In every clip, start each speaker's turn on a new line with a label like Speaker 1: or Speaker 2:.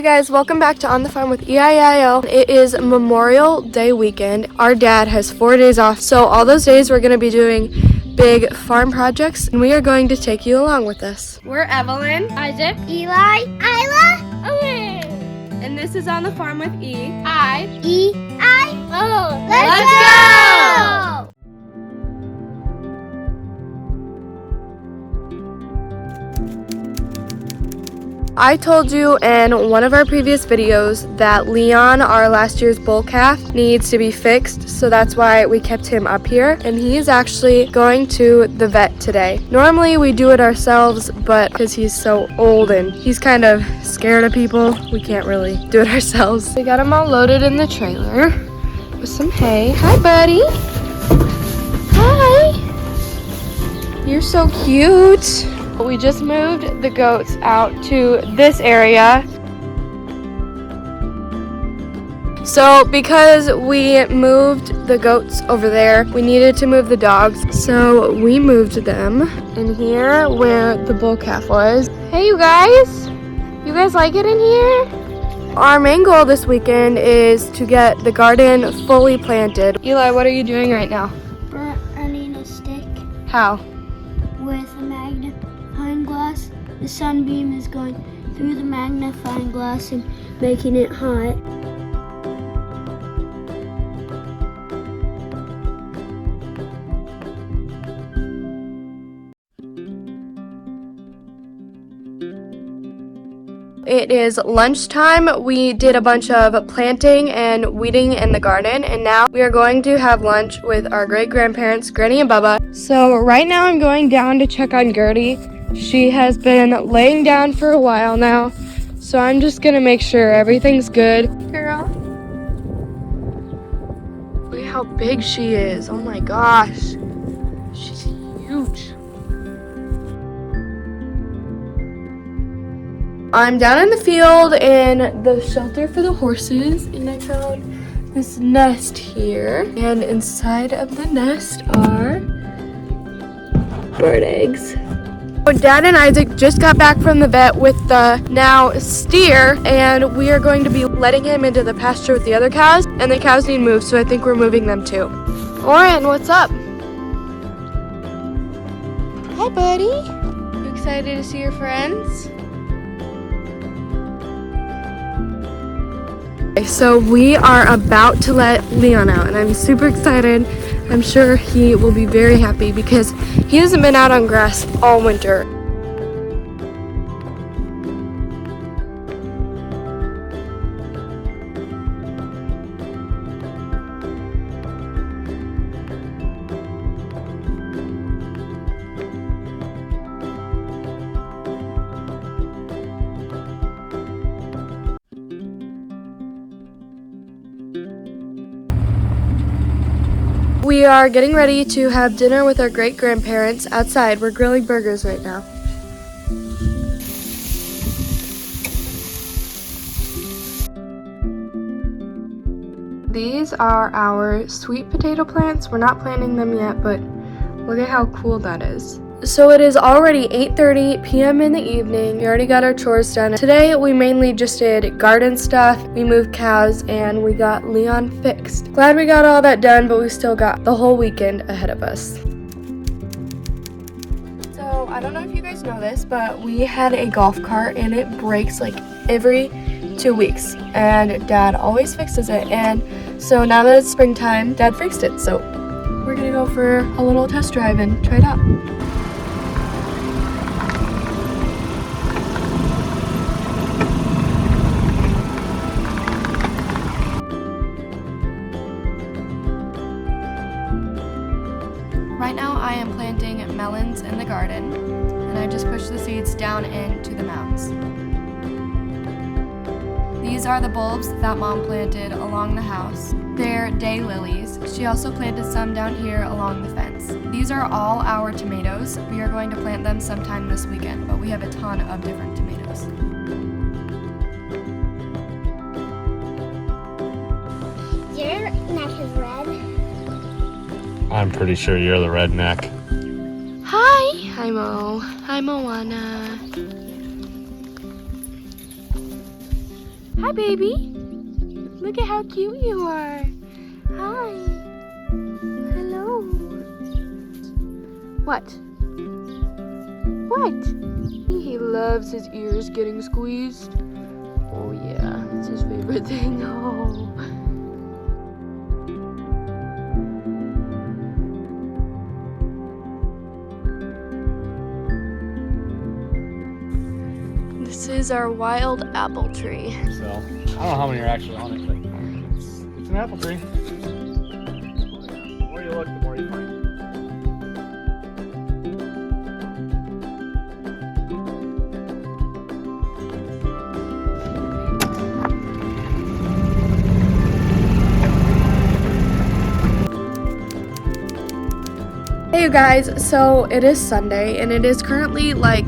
Speaker 1: Hey guys, welcome back to On the Farm with EIIL. It is Memorial Day weekend. Our dad has 4 days off, so all those days we're going to be doing big farm projects, and we are going to take you along with us. We're Evelyn,
Speaker 2: Isaac, Eli, Isla, Owen.
Speaker 1: And this is On the Farm with
Speaker 2: E-I-O. Let's go!
Speaker 1: I told you in one of our previous videos that Leon, our last year's bull calf, needs to be fixed, so that's why we kept him up here, and he's actually going to the vet today. Normally we do it ourselves, but because he's so old and he's kind of scared of people, we can't really do it ourselves. We got him all loaded in the trailer with some hay. Hi, buddy. Hi. You're so cute. We just moved the goats out to this area. So because we moved the goats over there, we needed to move the dogs. So we moved them in here where the bull calf was. Hey you guys like it in here? Our main goal this weekend is to get the garden fully planted. Eli, what are you doing right now?
Speaker 2: Burning a stick
Speaker 1: How?
Speaker 2: with a magnifying glass. The sunbeam is going through the magnifying glass and making it hot.
Speaker 1: It is lunchtime. We did a bunch of planting and weeding in the garden, and now we are going to have lunch with our great-grandparents, Granny and Bubba. So right now I'm going down to check on Gertie. She has been laying down for a while now, so I'm just gonna make sure everything's good. Girl, look how big she is. Oh my gosh, she's huge. I'm down in the field in the shelter for the horses, and I found this nest here, and inside of the nest are bird eggs. Dad and Isaac just got back from the vet with the now steer, and we are going to be letting him into the pasture with the other cows, and the cows need moved, so I think we're moving them too. Oren, what's up? Hi, buddy. You excited to see your friends? So we are about to let Leon out, and I'm super excited. I'm sure he will be very happy because he hasn't been out on grass all winter. We are getting ready to have dinner with our great-grandparents outside. We're grilling burgers right now. These are our sweet potato plants. We're not planting them yet, but look at how cool that is. So it is already 8:30 p.m. in the evening. We already got our chores done. Today we mainly just did garden stuff, we moved cows, and we got Leon fixed. Glad we got all that done, but we still got the whole weekend ahead of us. So I don't know if you guys know this, but we had a golf cart and it breaks like every 2 weeks, and Dad always fixes it, and so now that it's springtime, Dad fixed it, so we're gonna go for a little test drive and try it out. Right now I am planting melons in the garden, and I just pushed the seeds down into the mounds. These are the bulbs that Mom planted along the house. They're daylilies. She also planted some down here along the fence. These are all our tomatoes. We are going to plant them sometime this weekend, but we have a ton of different tomatoes.
Speaker 2: Your neck is red.
Speaker 3: I'm pretty sure you're the redneck.
Speaker 1: Hi! Hi, Mo. Hi, Moana. Hi, baby. Look at how cute you are. Hi. Hello. What? What? He loves his ears getting squeezed. Oh yeah, it's his favorite thing. Oh. This is our wild apple tree.
Speaker 3: So, I don't know how many are actually on it, but it's an apple tree. The more you look, the more you find.
Speaker 1: Hey you guys, so it is Sunday and it is currently like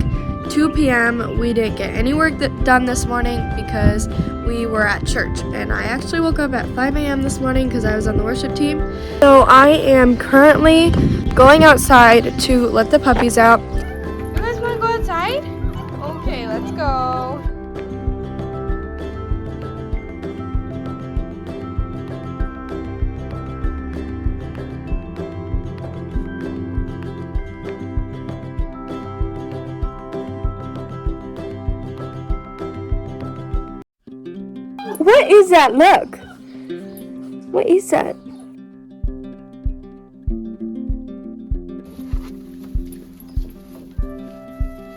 Speaker 1: 2 p.m. We didn't get any work done this morning because we were at church, and I actually woke up at 5 a.m. this morning because I was on the worship team. So I am currently going outside to let the puppies out. You guys want to go outside? Okay, let's go. What is that? Look. What is that?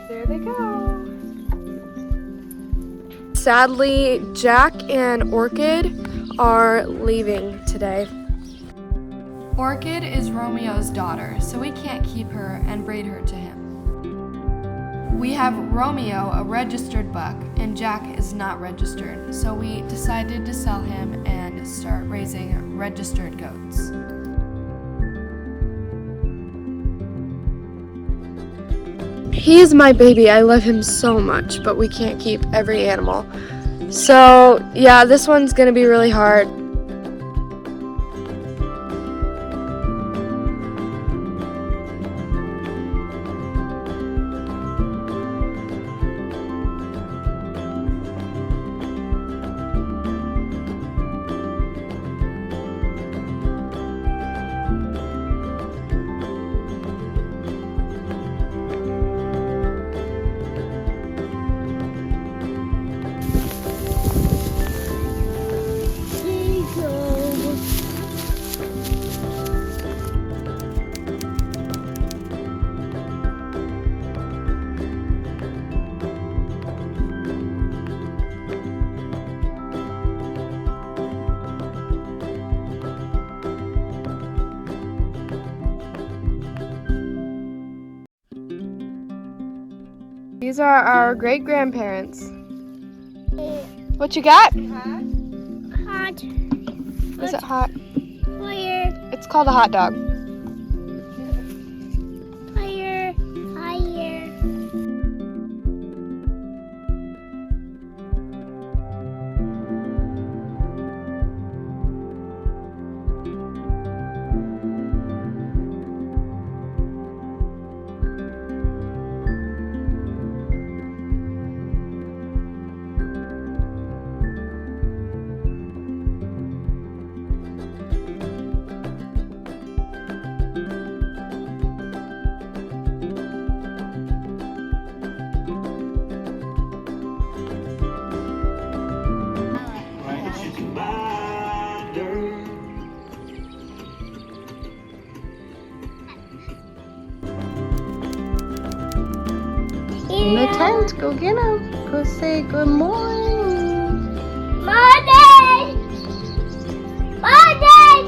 Speaker 1: There they go. Sadly, Jack and Orchid are leaving today. Orchid is Romeo's daughter, so we can't keep her and breed her to him. We have Romeo, a registered buck, and Jack is not registered, so we decided to sell him and start raising registered goats. He is my baby. I love him so much, but we can't keep every animal. So, yeah, this one's gonna be really hard. These are our great-grandparents. What you got?
Speaker 2: Hot.
Speaker 1: Is it hot?
Speaker 2: Fire.
Speaker 1: It's called a hot dog.
Speaker 2: Fire. Fire.
Speaker 1: In the tent, go get him. Go say good morning.
Speaker 2: Morning. Morning.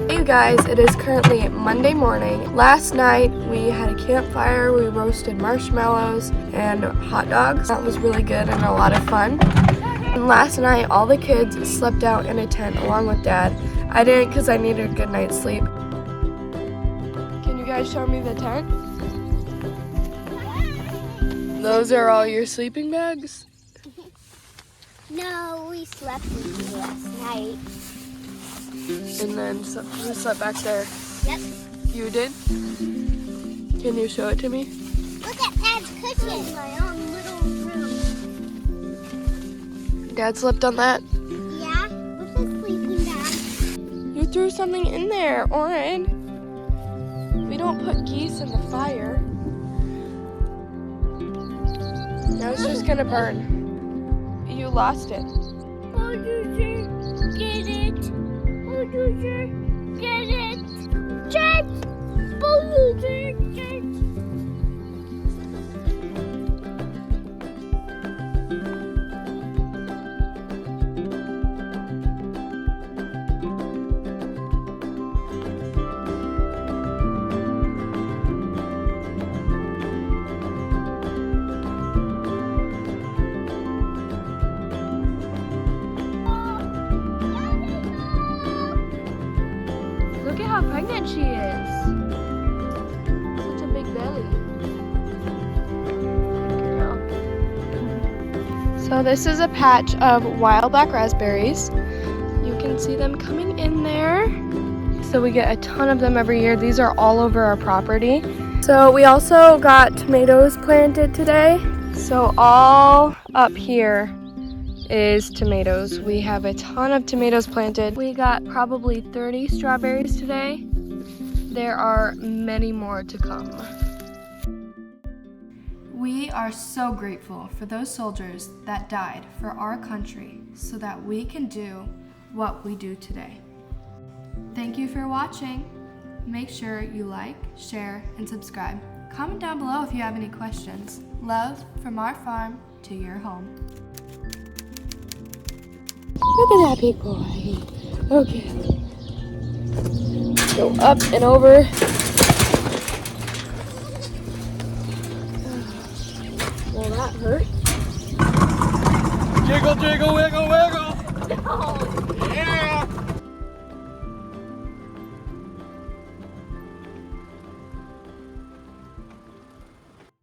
Speaker 1: Hey you guys, it is currently Monday morning. Last night we had a campfire, we roasted marshmallows and hot dogs. That was really good and a lot of fun. And last night all the kids slept out in a tent along with Dad. I didn't because I needed a good night's sleep. Can you guys show me the tent? Those are all your sleeping bags?
Speaker 2: No, we slept in here last night.
Speaker 1: And then who slept back there?
Speaker 2: Yep.
Speaker 1: You did? Can you show it to me?
Speaker 2: Look at Dad's cushion. My own little room.
Speaker 1: Dad slipped on that.
Speaker 2: Yeah? What's a sleeping bag?
Speaker 1: You threw something in there, Oren. We don't put geese in the fire. Now it's just gonna burn. You lost it.
Speaker 2: Oh, Juicer, get it. Oh, Juicer, get it. Check. Oh, Juicer, check.
Speaker 1: Look at how pregnant she is. Such a big belly. Good girl. So this is a patch of wild black raspberries. You can see them coming in there. So we get a ton of them every year. These are all over our property. So we also got tomatoes planted today. So all up here is tomatoes. We have a ton of tomatoes planted. We got probably 30 strawberries today. There are many more to come. We are so grateful for those soldiers that died for our country so that we can do what we do today. Thank you for watching. Make sure you like, share, and subscribe. Comment down below if you have any questions. Love from our farm to your home. Look at that big boy. Okay. Go up and over. Well, that hurt.
Speaker 3: Jiggle, jiggle, wiggle, wiggle.
Speaker 1: No.